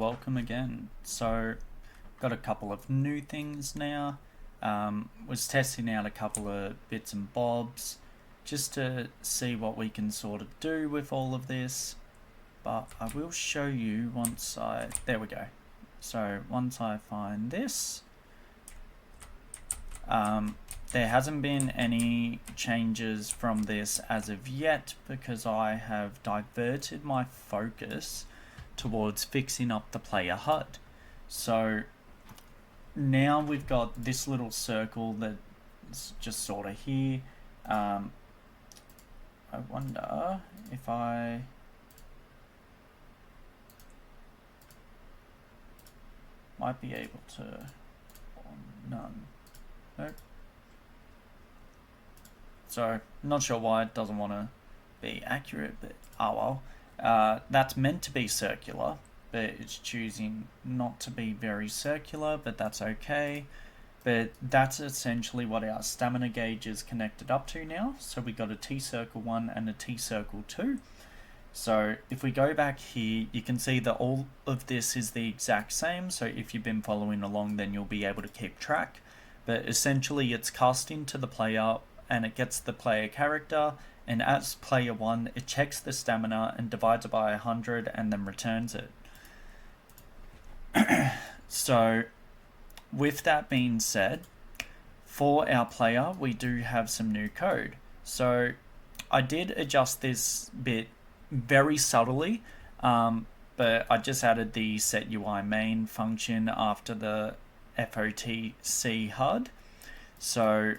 welcome again. So, got a couple of new things now. Was testing out a couple of bits and bobs just to see what we can sort of do with all of this. But I will show you once there we go. So once I find this, there hasn't been any changes from this as of yet because I have diverted my focus towards fixing up the player HUD. So now we've got this little circle that's just sort of here. I wonder if I might be able to, none. Nope. So, not sure why it doesn't want to be accurate, but oh well. That's meant to be circular, but it's choosing not to be very circular, but that's okay. But that's essentially what our stamina gauge is connected up to now. So we got a T-circle 1 and a T-circle 2. So if we go back here, you can see that all of this is the exact same. So if you've been following along, then you'll be able to keep track. But essentially it's cast into the player and it gets the player character, and as player 1 it checks the stamina and divides it by 100 and then returns it. So with that being said, for our player we do have some new code. So I did adjust this bit very subtly, but I just added the set UI main function after the FOTC HUD. So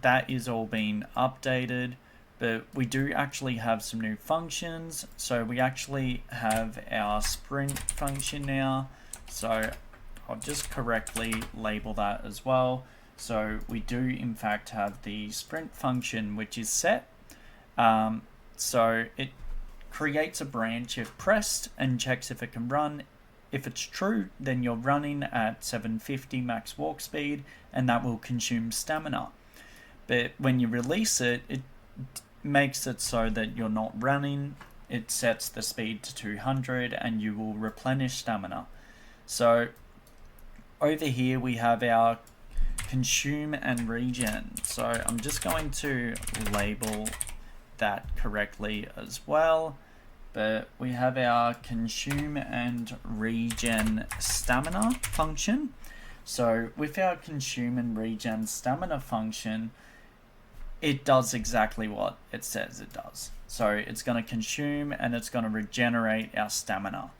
that is all being updated, but we do actually have some new functions. So we actually have our sprint function now. So I'll just correctly label that as well. So we do in fact have the sprint function, which is set. So it creates a branch if pressed and checks if it can run. If it's true, then you're running at 750 max walk speed and that will consume stamina. But when you release it, it makes it so that you're not running. It sets the speed to 200 and you will replenish stamina. So over here we have our consume and regen. So I'm just going to label that correctly as well. But we have our consume and regen stamina function. So with our consume and regen stamina function, it does exactly what it says it does. So it's going to consume and it's going to regenerate our stamina.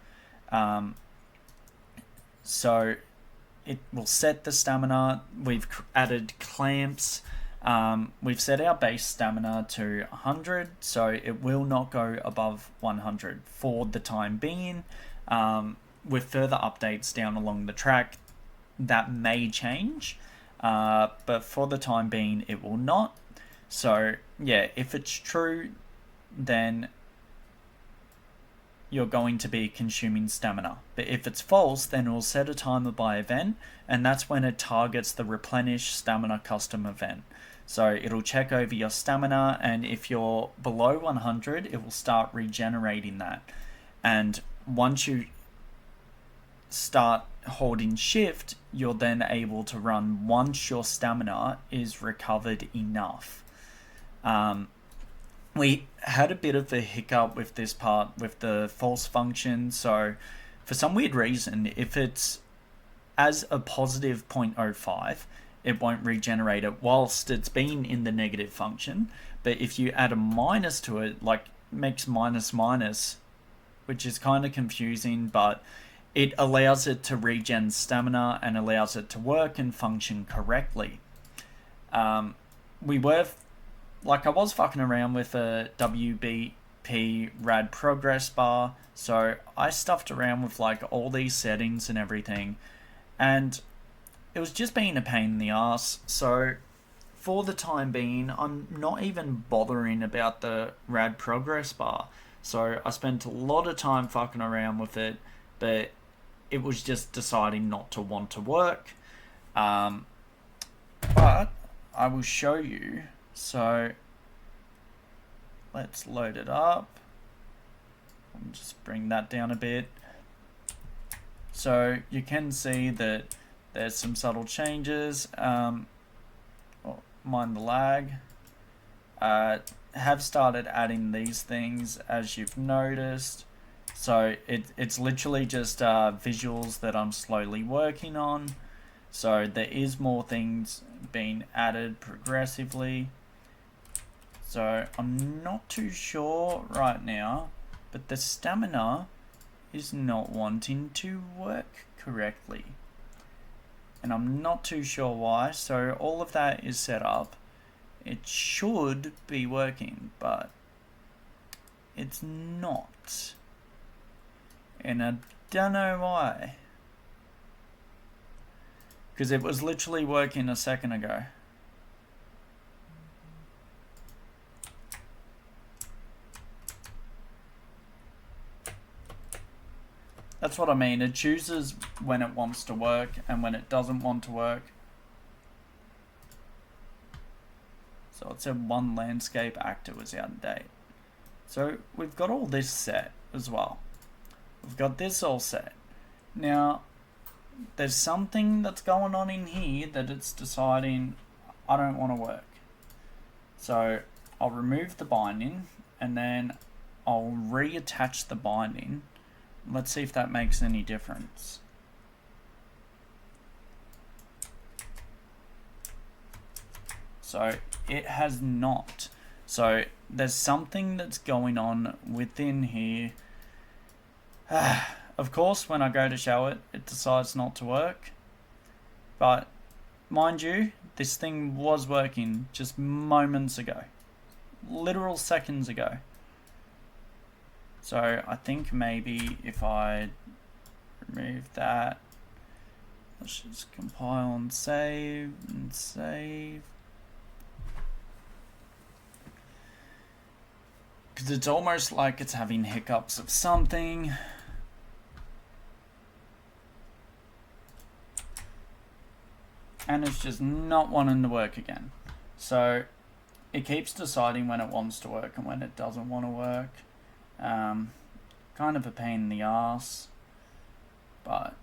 So it will set the stamina. We've added clamps. We've set our base stamina to 100, so it will not go above 100 for the time being. With further updates down along the track, that may change, but for the time being, it will not. So yeah, if it's true, then you're going to be consuming stamina. But if it's false, then it will set a timer by event, and that's when it targets the replenish stamina custom event. So it'll check over your stamina, and if you're below 100, it will start regenerating that. And once you start holding shift, you're then able to run once your stamina is recovered enough. We had a bit of a hiccup with this part with the false function. So for some weird reason, if it's as a positive 0.05, it won't regenerate it whilst it's been in the negative function. But if you add a minus to it, like makes minus minus, which is kind of confusing, but it allows it to regen stamina and allows it to work and function correctly. I was fucking around with a WBP rad progress bar, so I stuffed around with like all these settings and everything, and it was just being a pain in the ass. So for the time being, I'm not even bothering about the rad progress bar. So I spent a lot of time fucking around with it, but it was just deciding not to want to work. But I will show you. So let's load it up. I'll just bring that down a bit. So you can see that there's some subtle changes. Mind the lag. Have started adding these things, as you've noticed. So it's literally just visuals that I'm slowly working on. So there is more things being added progressively. So I'm not too sure right now, but the stamina is not wanting to work correctly. And I'm not too sure why. So all of that is set up. It should be working, but it's not. And I don't know why. Because it was literally working a second ago. That's what I mean. It chooses when it wants to work and when it doesn't want to work. So it said one landscape actor was out of date. So we've got all this set as well. We've got this all set. Now, there's something that's going on in here that it's deciding I don't want to work. So I'll remove the binding and then I'll reattach the binding. Let's see if that makes any difference. So it has not. So there's something that's going on within here. Of course, when I go to show it, it decides not to work. But mind you, this thing was working just moments ago. Literal seconds ago. So I think maybe if I remove that, let's just compile and save and save. Because it's almost like it's having hiccups of something. And it's just not wanting to work again. So it keeps deciding when it wants to work and when it doesn't want to work. Kind of a pain in the ass, but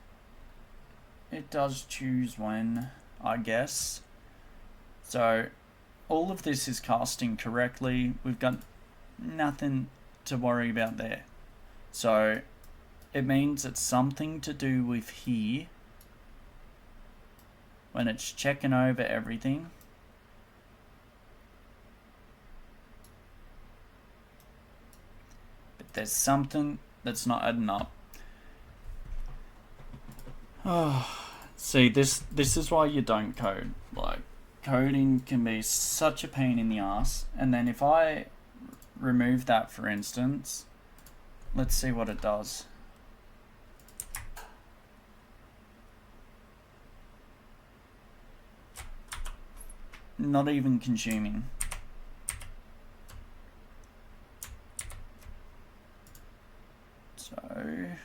it does choose when, I guess. So all of this is casting correctly. We've got nothing to worry about there. So it means it's something to do with here when it's checking over everything. There's something that's not adding up. Oh, see, this is why you don't code. Like, coding can be such a pain in the ass. And then if I remove that, for instance, let's see what it does. Not even consuming. So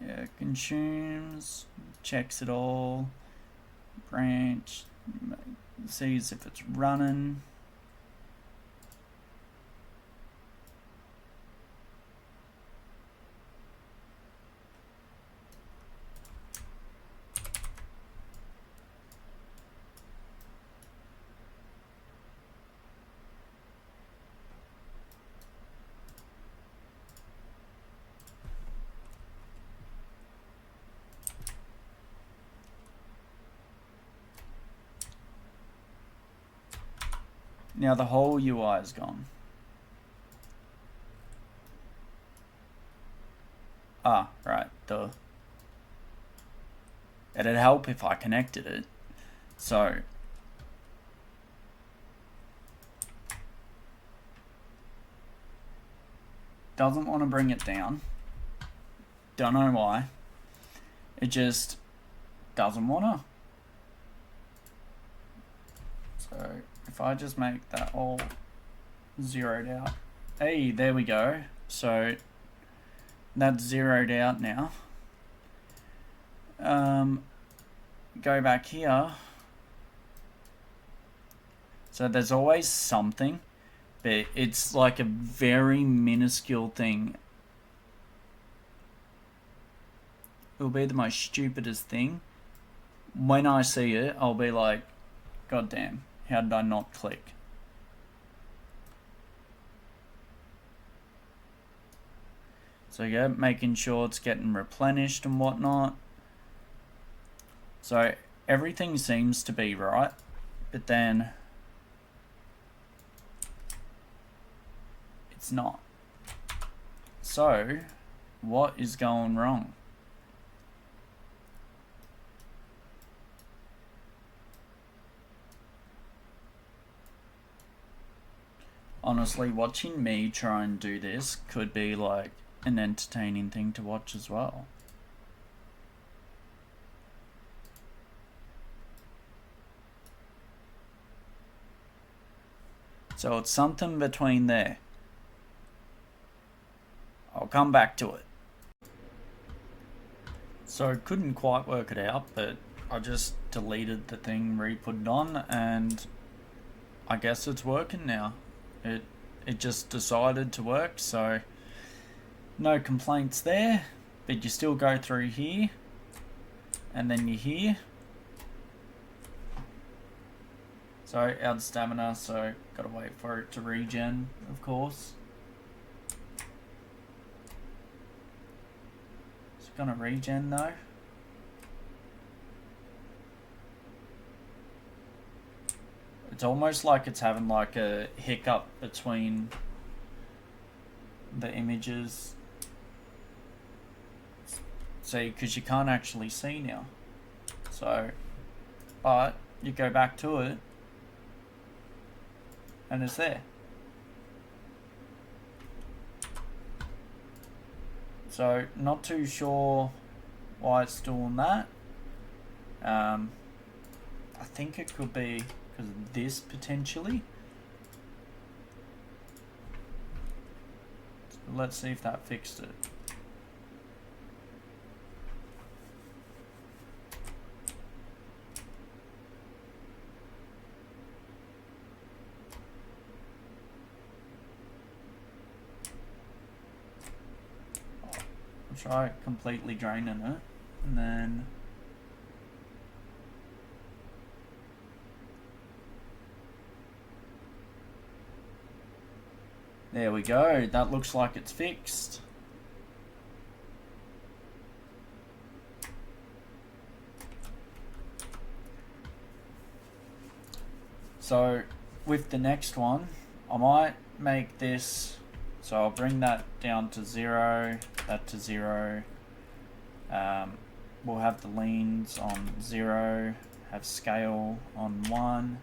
yeah, consumes, checks it all, branch, sees if it's running. Now the whole UI is gone. Ah, right, duh. It'd help if I connected it. So doesn't want to bring it down. Don't know why. It just doesn't want to. So if I just make that all zeroed out. Hey, there we go. So that's zeroed out now. Go back here. So there's always something. but it's like a very minuscule thing. It'll be the most stupidest thing. When I see it, I'll be like, God damn, how did I not click? So yeah, making sure it's getting replenished and whatnot. So everything seems to be right, but then it's not. So what is going wrong? Honestly, watching me try and do this could be like an entertaining thing to watch as well. So it's something between there. I'll come back to it. So couldn't quite work it out, but I just deleted the thing, re-put it on, and I guess it's working now. It just decided to work, so no complaints there. But you still go through here, and then you're here. So out of stamina, so gotta wait for it to regen, of course. It's gonna regen though. It's almost like it's having like a hiccup between the images. See, because you can't actually see now. So, but you go back to it and it's there. So, not too sure why it's doing that. I think it could be because of this potentially. So let's see if that fixed it. I'll try completely draining it, and then there we go. That looks like it's fixed. So with the next one, I might make this, so I'll bring that down to 0, that to 0. We'll have the leans on 0, have scale on 1,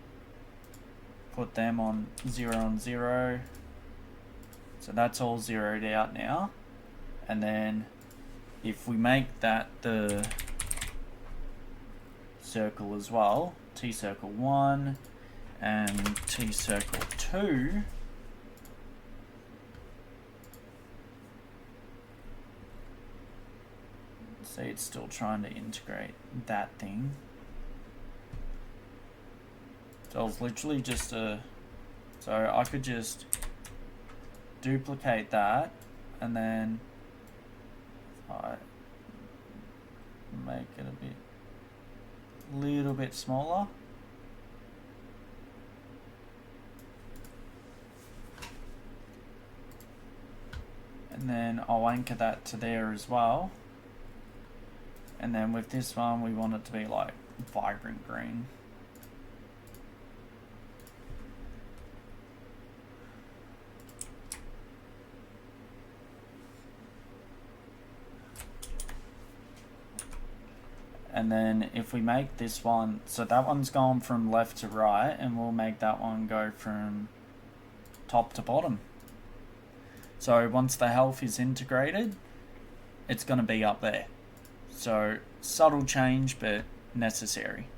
put them on 0 and 0. So that's all zeroed out now. And then if we make that the circle as well, T circle 1 and T circle 2, see it's still trying to integrate that thing. So it's literally just so I could just duplicate that and then I make it a little bit smaller. And then I'll anchor that to there as well. And then with this one, we want it to be like vibrant green. And then if we make this one, so that one's gone from left to right, and we'll make that one go from top to bottom. So once the health is integrated, it's going to be up there. So subtle change, but necessary.